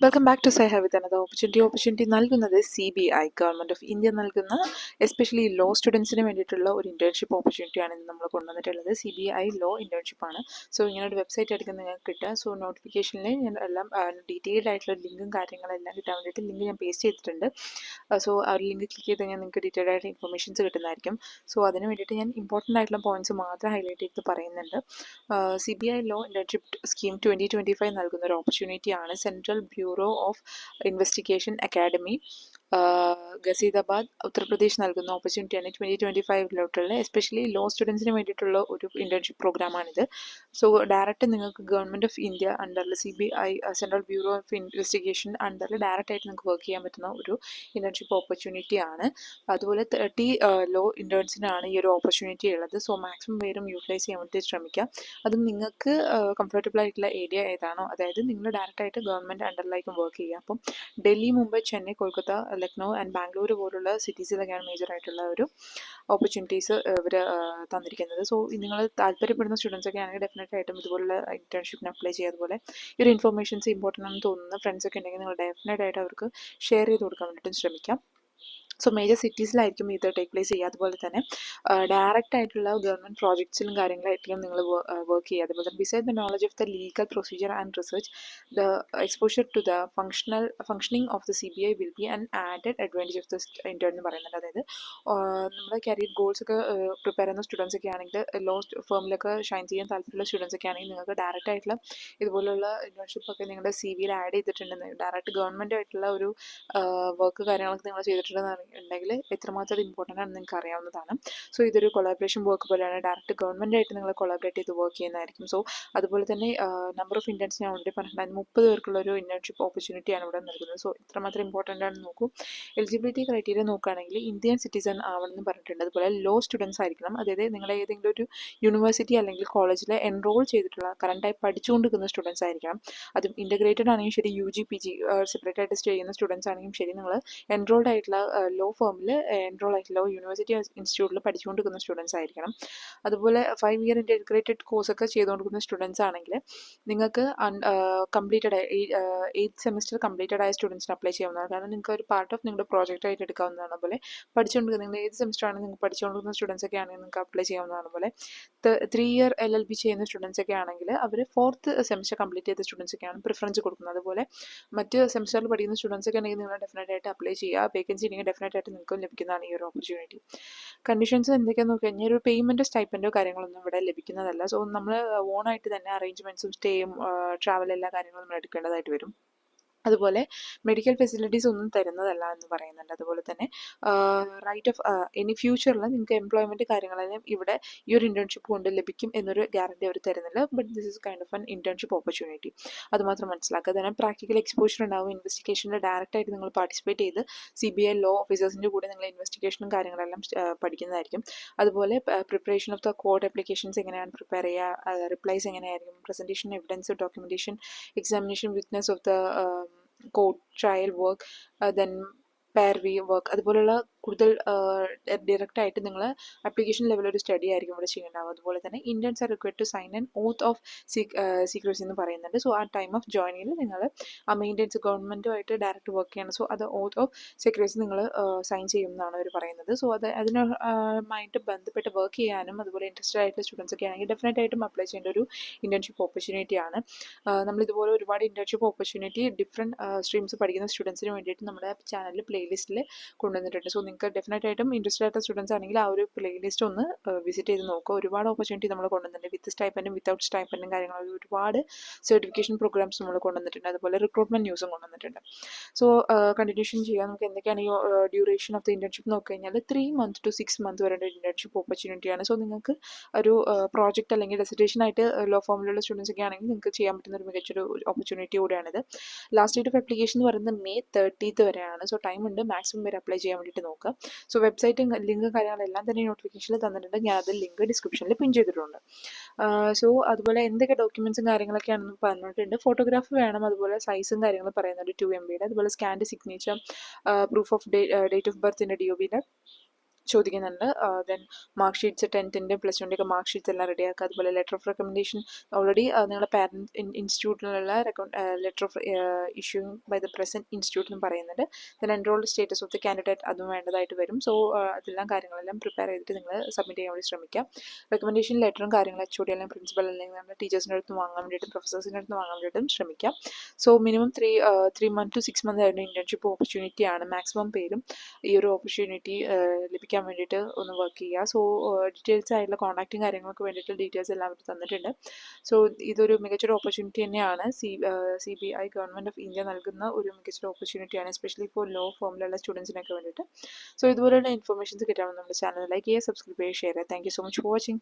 Welcome back to സൈഹ with another opportunity നൽകുന്നത് CBI government of India നൽകുന്ന especially law സ്റ്റുഡൻസിന് വേണ്ടിയിട്ടുള്ള ഒരു ഇൻറ്റേൺഷിപ്പ് ഓപ്പർച്യൂണിറ്റിയാണ് ഇന്ന് നമ്മൾ കൊണ്ടുവന്നിട്ടുള്ളത്. CBI law ഇൻറ്റേൺഷിപ്പാണ്. സോ ഇങ്ങനെ ഒരു വെബ്സൈറ്റ് എടുക്കുന്ന നിങ്ങൾക്ക് കിട്ടുക. സോ നോട്ടിഫിക്കേഷനിൽ ഞാൻ എല്ലാം ഡീറ്റെയിൽഡ് ആയിട്ടുള്ള ലിങ്കും കാര്യങ്ങളെല്ലാം കിട്ടാൻ വേണ്ടിയിട്ട് ലിങ്ക് ഞാൻ പേസ്റ്റ് ചെയ്തിട്ടുണ്ട്. സോ ആ ഒരു ലിങ്ക് ക്ലിക്ക് ചെയ്ത് കഴിഞ്ഞാൽ നിങ്ങൾക്ക് ഡീറ്റെയിൽഡ് ആയിട്ട് ഇൻഫർമേഷൻസ് കിട്ടുന്നതായിരിക്കും. സോ അതിന് വേണ്ടിയിട്ട് ഞാൻ ഇമ്പോർട്ടൻ്റ് ആയിട്ടുള്ള പോയിന്റ്സ് മാത്രം ഹൈലൈറ്റ് ചെയ്ത് പറയുന്നുണ്ട്. CBI ലോ ഇൻറ്റേൺഷിപ്പ് സ്കീം 2025 നൽകുന്ന ഒരു ഓപ്പർച്യൂണിറ്റിയാണ്. Central bureau of investigation academy Ghaziabad Uttar Pradesh നൽകുന്ന ഓപ്പർച്യൂണിറ്റിയാണ് 2025 എസ്പെഷ്യലി ലോ സ്റ്റുഡൻസിന് വേണ്ടിയിട്ടുള്ള ഒരു ഇൻറ്റേൺഷിപ്പ് പ്രോഗ്രാമാണിത്. സോ ഡയറക്റ്റ് നിങ്ങൾക്ക് ഗവൺമെൻറ് ഓഫ് ഇന്ത്യ അണ്ടറിൽ CBI central bureau of investigation അണ്ടറിൽ ഡയറക്റ്റ് ആയിട്ട് നിങ്ങൾക്ക് വർക്ക് ചെയ്യാൻ പറ്റുന്ന ഒരു ഇൻറ്റേൺഷിപ്പ് ഓപ്പർച്യൂണിറ്റിയാണ്. അതുപോലെ 30 ലോ ഇൻറ്റേൺസിനാണ് ഈ ഒരു ഓപ്പർച്യൂണിറ്റി ഉള്ളത്. സോ മാക്സിമം പേരും യൂട്ടിലൈസ് ചെയ്യാൻ വേണ്ടി ശ്രമിക്കുക. അതും നിങ്ങൾക്ക് കംഫർട്ടബിൾ ആയിട്ടുള്ള ഏരിയ ഏതാണോ, അതായത് നിങ്ങൾ ഡയറക്റ്റ് ആയിട്ട് ഗവൺമെൻറ് അണ്ടറിലായിരിക്കും വർക്ക് ചെയ്യുക. അപ്പം ഡൽഹി, മുംബൈ, ചെന്നൈ, കൊൽക്കത്ത, ലക്നൗ ആൻഡ് ബാംഗ്ലൂർ പോലുള്ള സിറ്റീസിലൊക്കെയാണ് മേജർ ആയിട്ടുള്ള ഒരു ഓപ്പർച്യൂണിറ്റീസ് ഇവർ തന്നിരിക്കുന്നത്. സോ നിങ്ങൾ താല്പര്യപ്പെടുന്ന സ്റ്റുഡൻസ് ഒക്കെ ആണെങ്കിൽ ഡെഫിനറ്റ് ആയിട്ടും ഇതുപോലുള്ള ഇന്റേൺഷിപ്പിന് അപ്ലൈ ചെയ്യുക. അതുപോലെ ഈ ഒരു ഇൻഫർമേഷൻസ് ഇമ്പോർട്ടൻ്റ് ആണെന്ന് തോന്നുന്ന ഫ്രണ്ട്സ് ഒക്കെ ഉണ്ടെങ്കിൽ നിങ്ങൾ ഡെഫിനറ്റ് ആയിട്ട് അവർക്ക് ഷെയർ ചെയ്ത് കൊടുക്കാൻ വേണ്ടിയിട്ടും ശ്രമിക്കാം. സോ മേജർ സിറ്റീസിലായിരിക്കും ഇത് ടേക്ക് പ്ലേസ് ചെയ്യുക. അതുപോലെ തന്നെ ഡയറക്റ്റ് ആയിട്ടുള്ള ഗവൺമെൻറ് പ്രോജക്ട്സിലും കാര്യങ്ങളായിരിക്കും നിങ്ങൾ വർക്ക് ചെയ്യുക. അതുപോലെ തന്നെ beside the knowledge of the legal procedure and research, the exposure to the functioning of the CBI will be an added advantage of the intern എന്ന് പറയുന്നുണ്ട്. അതായത് നമ്മുടെ കരിയർ ഗോൾസ് ഒക്കെ പ്രിപ്പയർ ചെയ്യുന്ന സ്റ്റുഡൻസ് ഒക്കെ ആണെങ്കിൽ, ലോ ഫേമിലൊക്കെ ഷൈൻ ചെയ്യാൻ താല്പര്യമുള്ള സ്റ്റുഡൻസ് ഒക്കെ ആണെങ്കിൽ നിങ്ങൾക്ക് ഡയറക്റ്റ് ആയിട്ടുള്ള ഇതുപോലുള്ള ഇന്റേൺഷിപ്പ് ഒക്കെ നിങ്ങളുടെ CV യിൽ ആഡ് ചെയ്തിട്ടുണ്ടെന്ന്, ഡയറക്റ്റ് ഗവൺമെൻറ് ആയിട്ടുള്ള ഒരു വർക്ക് കാര്യങ്ങളൊക്കെ നിങ്ങൾ ചെയ്തിട്ടുണ്ടെങ്കിൽ എത്രമാത്രം ഇമ്പോർട്ടൻ്റ് ആണെന്ന് നിങ്ങൾക്ക് അറിയാവുന്നതാണ്. സോ ഇതൊരു കൊളാബറേഷൻ വർക്ക് പോലെയാണ്. ഡയറക്റ്റ് ഗവൺമെൻറ് ആയിട്ട് നിങ്ങൾ കൊളാബറേറ്റ് ചെയ്ത് വർക്ക് ചെയ്യുന്നതായിരിക്കും. സോ അതുപോലെ തന്നെ നമ്പർ ഓഫ് ഇന്റേൺസ് ഞാൻ ഓൾറെഡി പറഞ്ഞിട്ടുണ്ടായിരുന്നു. 30 പേർക്കുള്ള ഒരു ഇന്റേൺഷിപ്പ് ഓപ്പർച്യൂണിറ്റിയാണ് ഇവിടെ നൽകുന്നത്. സോ ഇത്രമാത്രം ഇമ്പോർട്ടൻ്റ് ആണെന്ന് നോക്കൂ. എലിജിബിലിറ്റി ക്രൈറ്റീരിയ നോക്കുകയാണെങ്കിൽ ഇന്ത്യൻ സിറ്റിസൺ ആവണമെന്ന് പറഞ്ഞിട്ടുണ്ട്. അതുപോലെ ലോ സ്റ്റുഡൻസ് ആയിരിക്കണം. അതായത് നിങ്ങൾ ഏതെങ്കിലും ഒരു യൂണിവേഴ്സിറ്റി അല്ലെങ്കിൽ കോളേജിൽ എൻറോൾ ചെയ്തിട്ടുള്ള കറണ്ടായി പഠിച്ചുകൊണ്ടിരിക്കുന്ന സ്റ്റുഡൻസ് ആയിരിക്കണം. അതും ഇൻ്റഗ്രേറ്റഡ് ആണെങ്കിൽ ശരി, UG PG സെപ്പറേറ്റ് ആയിട്ട് സ്റ്റേ ചെയ്യുന്ന സ്റ്റുഡൻസ് ആണെങ്കിലും ശരി, നിങ്ങൾ എൻറോൾഡ് ആയിട്ടുള്ള ലോ ഫേമിൽ എൻറോൾ ആയിട്ടുള്ള യൂണിവേഴ്സിറ്റി ഇൻസ്റ്റിറ്റ്യൂട്ടിൽ പഠിച്ചുകൊണ്ടിരിക്കുന്ന സ്റ്റുഡൻസ് ആയിരിക്കണം. അതുപോലെ 5 ഇയർ ഇൻ്റഗ്രേറ്റഡ് കോഴ്സ് ഒക്കെ ചെയ്തുകൊണ്ടിരിക്കുന്ന സ്റ്റുഡൻസ് ആണെങ്കിൽ നിങ്ങൾക്ക് കംപ്ലീറ്റഡ് 8th സെമിസ്റ്റർ കംപ്ലീറ്റഡ് ആയ സ്റ്റുഡൻസിന് അപ്ലൈ ചെയ്യാവുന്നതാണ്. കാരണം നിങ്ങൾക്ക് ഒരു പാർട്ട് ഓഫ് നിങ്ങളുടെ പ്രോജക്റ്റ് ആയിട്ട് എടുക്കാവുന്നതാണ്. അതുപോലെ പഠിച്ചുകൊണ്ടിരിക്കുന്ന നിങ്ങൾ ഏത് സെമിസ്റ്റർ ആണെങ്കിൽ നിങ്ങൾക്ക് പഠിച്ചുകൊണ്ടിരിക്കുന്ന സ്റ്റുഡൻസ് ഒക്കെ ആണെങ്കിൽ നിങ്ങൾക്ക് അപ്ലൈ ചെയ്യാവുന്നതാണ്. അതുപോലെ 3 ഇയർ LLB ചെയ്യുന്ന സ്റ്റുഡൻസ് ഒക്കെ ആണെങ്കിൽ അവർ 4th സെമിസ്റ്റർ കംപ്ലീറ്റ് ചെയ്ത സ്റ്റുഡൻസ് ഒക്കെയാണ് പ്രിഫറൻസ് കൊടുക്കുന്നത്. അതുപോലെ മറ്റ് സെമിസ്റ്ററിൽ പഠിക്കുന്ന സ്റ്റുഡൻസ് ഒക്കെ ആണെങ്കിൽ നിങ്ങൾ ഡെഫിനറ്റ് ആയിട്ട് അപ്ലൈ ചെയ്യുക. വേക്കൻസി ഉണ്ടെങ്കിൽ ഡെഫിനറ്റ് ആയിട്ട് നിങ്ങൾക്ക് ലഭിക്കുന്നതാണ് ഈ ഒരു ഓപ്പർച്യൂണിറ്റി. കണ്ടീഷൻസ് എന്തൊക്കെയാണെന്ന് നോക്കി കഴിഞ്ഞാൽ ഒരു പേയ്മെൻറ്റോ സ്റ്റൈപ്പൻറ്റോ കാര്യങ്ങളൊന്നും ഇവിടെ ലഭിക്കുന്നതല്ല. സോ നമ്മൾ ഓണായിട്ട് തന്നെ അറേഞ്ച്മെൻറ്റ്സും സ്റ്റേയും ട്രാവൽ എല്ലാ കാര്യങ്ങളും നമ്മൾ എടുക്കേണ്ടതായിട്ട് വരും. അതുപോലെ മെഡിക്കൽ ഫെസിലിറ്റീസ് ഒന്നും തരുന്നതല്ല എന്ന് പറയുന്നുണ്ട്. അതുപോലെ തന്നെ റൈറ്റ് ഓഫ് ഇനി ഫ്യൂച്ചറിൽ നിങ്ങൾക്ക് എംപ്ലോയ്മെൻറ്റ് കാര്യങ്ങളെല്ലാം ഇവിടെ ഈ ഒരു ഇൻറ്റേൺഷിപ്പ് കൊണ്ട് ലഭിക്കും എന്നൊരു ഗ്യാരണ്ടി അവർ തരുന്നില്ല. But this is kind of an internship opportunity. അതുമാത്രം മനസ്സിലാക്കുക. തന്നെ പ്രാക്ടിക്കൽ എക്സ്പോഷർ ഉണ്ടാവും. ഇൻവെസ്റ്റിഗേഷനിൽ ഡയറക്റ്റ് ആയിട്ട് നിങ്ങൾ പാർട്ടിസിപ്പേറ്റ് ചെയ്ത് CBI ലോ ഓഫീസേഴ്സിൻ്റെ കൂടെ നിങ്ങൾ ഇൻവെസ്റ്റിഗേഷനും കാര്യങ്ങളെല്ലാം പഠിക്കുന്നതായിരിക്കും. അതുപോലെ preparation of the court applications എങ്ങനെയാണ് പ്രിപ്പയർ ചെയ്യുക, റിപ്ലൈസ് എങ്ങനെയായിരിക്കും, presentation, evidence, documentation, examination, witness of the court trial work, then പാർവി വർക്ക്, അതുപോലുള്ള കൂടുതൽ ഡയറക്റ്റ് ആയിട്ട് നിങ്ങൾ ആപ്ലിക്കേഷൻ ലെവൽ ഒരു സ്റ്റഡി ആയിരിക്കും ഇവിടെ ചെയ്യേണ്ടാവും. അതുപോലെ തന്നെ Indians are required to sign an oath of secrecy എന്ന് പറയുന്നുണ്ട്. സോ ആ ടൈം ഓഫ് ജോയിനിങ്ങിൽ നിങ്ങൾ ആ മെയിൻ്റെനൻസ് ഗവൺമെൻറ്റുമായിട്ട് ഡയറക്റ്റ് വർക്ക് ചെയ്യണം. സോ അത് ഓത്ത് ഓഫ് സീക്രസി നിങ്ങൾ സൈൻ ചെയ്യുമെന്നാണ് അവർ പറയുന്നത്. സോ അതിനുമായിട്ട് ബന്ധപ്പെട്ട് വർക്ക് ചെയ്യാനും അതുപോലെ ഇൻട്രസ്റ്റഡ് ആയിട്ടുള്ള സ്റ്റുഡൻസ് ഒക്കെ ആണെങ്കിൽ ഡെഫിനറ്റ് ആയിട്ടും അപ്ലൈ ചെയ്യേണ്ട ഒരു ഇൻറ്റേൺഷിപ്പ് ഓപ്പർച്യൂണിറ്റിയാണ്. നമ്മളിതുപോലെ ഒരുപാട് ഇൻറ്റേൺഷിപ്പ് ഓപ്പർച്യൂണിറ്റി ഡിഫറെൻറ്റ് സ്ട്രീംസ് പഠിക്കുന്ന സ്റ്റുഡൻസിന് വേണ്ടിയിട്ട് നമ്മുടെ ചാനലിൽ പ്ലേലിസ്റ്റിൽ കൊണ്ടുവന്നിട്ടുണ്ട്. സോ നിങ്ങൾക്ക് ഡെഫിനറ്റ് ആയിട്ടും ഇൻട്രസ്റ്റഡ് ആയിട്ടുള്ള സ്റ്റുഡൻസ് ആണെങ്കിൽ ആ ഒരു പ്ലേലിസ്റ്റ് ഒന്ന് വിസിറ്റ് ചെയ്ത് നോക്കുക. ഒരുപാട് ഓപ്പർച്യൂണിറ്റി നമ്മൾ കൊണ്ടുവന്നിട്ടുണ്ട്. വിത്ത് സ്റ്റൈപ്പൻറ്റും വിത്തൗട്ട് സ്റ്റൈപ്പൻറ്റും കാര്യങ്ങളും ഒരുപാട് സർട്ടിഫിക്കേഷൻ പ്രോഗ്രാംസ് നമ്മൾ കൊണ്ടുവന്നിട്ടുണ്ട്. അതുപോലെ റിക്രൂട്ട്മെൻറ്റ് ന്യൂസും കൊണ്ടുവന്നിട്ടുണ്ട്. സോ കണ്ടിന്യൂഷൻ ചെയ്യാം. നമുക്ക് എന്തൊക്കെയാണ് ഈ ഡ്യൂറേഷൻ ഓഫ് ദ ഇൻറ്റേൺഷിപ്പ് നോക്കി കഴിഞ്ഞാൽ 3 months to 6 months വരെ ഒരു ഇൻറ്റേൺഷിപ്പ് ഓപ്പർച്യൂണിറ്റിയാണ്. സോ നിങ്ങൾക്ക് ഒരു പ്രോജക്റ്റ് അല്ലെങ്കിൽ ഡെസിഡേഷൻ ആയിട്ട് ലോ ഫോമിലുള്ള സ്റ്റുഡൻസ് ഒക്കെ ആണെങ്കിൽ നിങ്ങൾക്ക് ചെയ്യാൻ പറ്റുന്ന ഒരു മികച്ചൊരു ഓപ്പർച്യൂണിറ്റി കൂടിയാണിത്. ലാസ്റ്റ് ഡേറ്റ് ഓഫ് ആപ്ലിക്കേഷൻ എന്ന് പറയുന്നത് May 30th വരെയാണ്. സോ ടൈം ഉണ്ട്. മാക്സിമം പേര് അപ്ലൈ ചെയ്യാൻ വേണ്ടിയിട്ട് നോക്കുക. സോ വെബ്സൈറ്റും ലിങ്ക് കാര്യങ്ങളെല്ലാം തന്നെ നോട്ടിഫിക്കേഷനിൽ തന്നിട്ടുണ്ട്. ഞാൻ അത് ലിങ്ക് ഡിസ്ക്രിപ്ഷനിൽ പിൻ ചെയ്തിട്ടുണ്ട്. സോ അതുപോലെ എന്തൊക്കെ ഡോക്യുമെൻറ്റ്സും കാര്യങ്ങളൊക്കെയാണെന്ന് പറഞ്ഞിട്ടുണ്ട്. ഫോട്ടോഗ്രാഫ് വേണം. അതുപോലെ സൈസും കാര്യങ്ങളും പറയുന്നുണ്ട് 2 MB. അതുപോലെ scanned signature, proof of date of ബർത്തിൻ്റെ DOBയുടെ ചോദിക്കുന്നുണ്ട്. Then mark sheets 10th plus ടുവിൻ്റെ മാർക്ക് ഷീറ്റ്സ് എല്ലാം റെഡിയാക്കുക. അതുപോലെ ലെറ്റർ ഓഫ് റെക്കമെൻഡേഷൻ ഓൾറെഡി നിങ്ങളുടെ പാരൻറ്റ് ഇൻസ്റ്റിറ്റ്യൂട്ടിലുള്ള letter of issuing by the present institute എന്ന് പറയുന്നുണ്ട്. Then enrolled status of the candidate അതും വേണ്ടതായിട്ട് വരും. സോ അതെല്ലാം കാര്യങ്ങളെല്ലാം പ്രിപ്പയർ ചെയ്തിട്ട് നിങ്ങൾ സബ്മിറ്റ് ചെയ്യാൻ വേണ്ടി ശ്രമിക്കാം. റെക്കമെൻഡേഷൻ ലെറ്ററും കാര്യങ്ങളും HOD അല്ലെങ്കിൽ പ്രിൻസിപ്പൽ അല്ലെങ്കിൽ നമ്മുടെ ടീച്ചേഴ്സിൻ്റെ അടുത്ത് വാങ്ങാൻ വേണ്ടിയിട്ടും പ്രൊഫസേഴ്സിൻ്റെ അടുത്ത് വാങ്ങാൻ വേണ്ടിയിട്ടും ശ്രമിക്കാം. So minimum 3 months to 6 months ആയിരുന്നു ഇൻറ്റേൺഷിപ്പ് ഓപ്പർച്യൂണിറ്റിയാണ്. മാക്സിമം പേരും ഈ ഒരു ഓപ്പർച്യൂണിറ്റി ലഭിക്കാൻ വേണ്ടിയിട്ട് ഒന്ന് വർക്ക് ചെയ്യുക. സോ ഡീറ്റെയിൽസ് ആയിട്ടുള്ള കോൺടാക്റ്റും കാര്യങ്ങൾക്ക് വേണ്ടിയിട്ട് ഡീറ്റെയിൽസ് എല്ലാം അവർ തന്നിട്ടുണ്ട്. സോ ഇതൊരു മികച്ചൊരു ഓപ്പർച്യൂണിറ്റി തന്നെയാണ്. CBI ഗവൺമെൻറ് ഓഫ് ഇന്ത്യ നൽകുന്ന ഒരു മികച്ചൊരു ഓപ്പർച്യൂണിറ്റിയാണ്, എസ്പെഷ്യലി ഫോർ ലോ ഫോമിലുള്ള സ്റ്റുഡൻസിനൊക്കെ വേണ്ടിയിട്ട്. സോ ഇതുപോലെയുള്ള ഇൻഫർമേഷൻസ് കിട്ടാൻ നമ്മുടെ ചാനൽ ലൈക്ക് ചെയ്യുക, സബ്സ്ക്രൈബ് ചെയ്യുക, ഷെയർ ചെയ്യുക. Thank you so much for watching.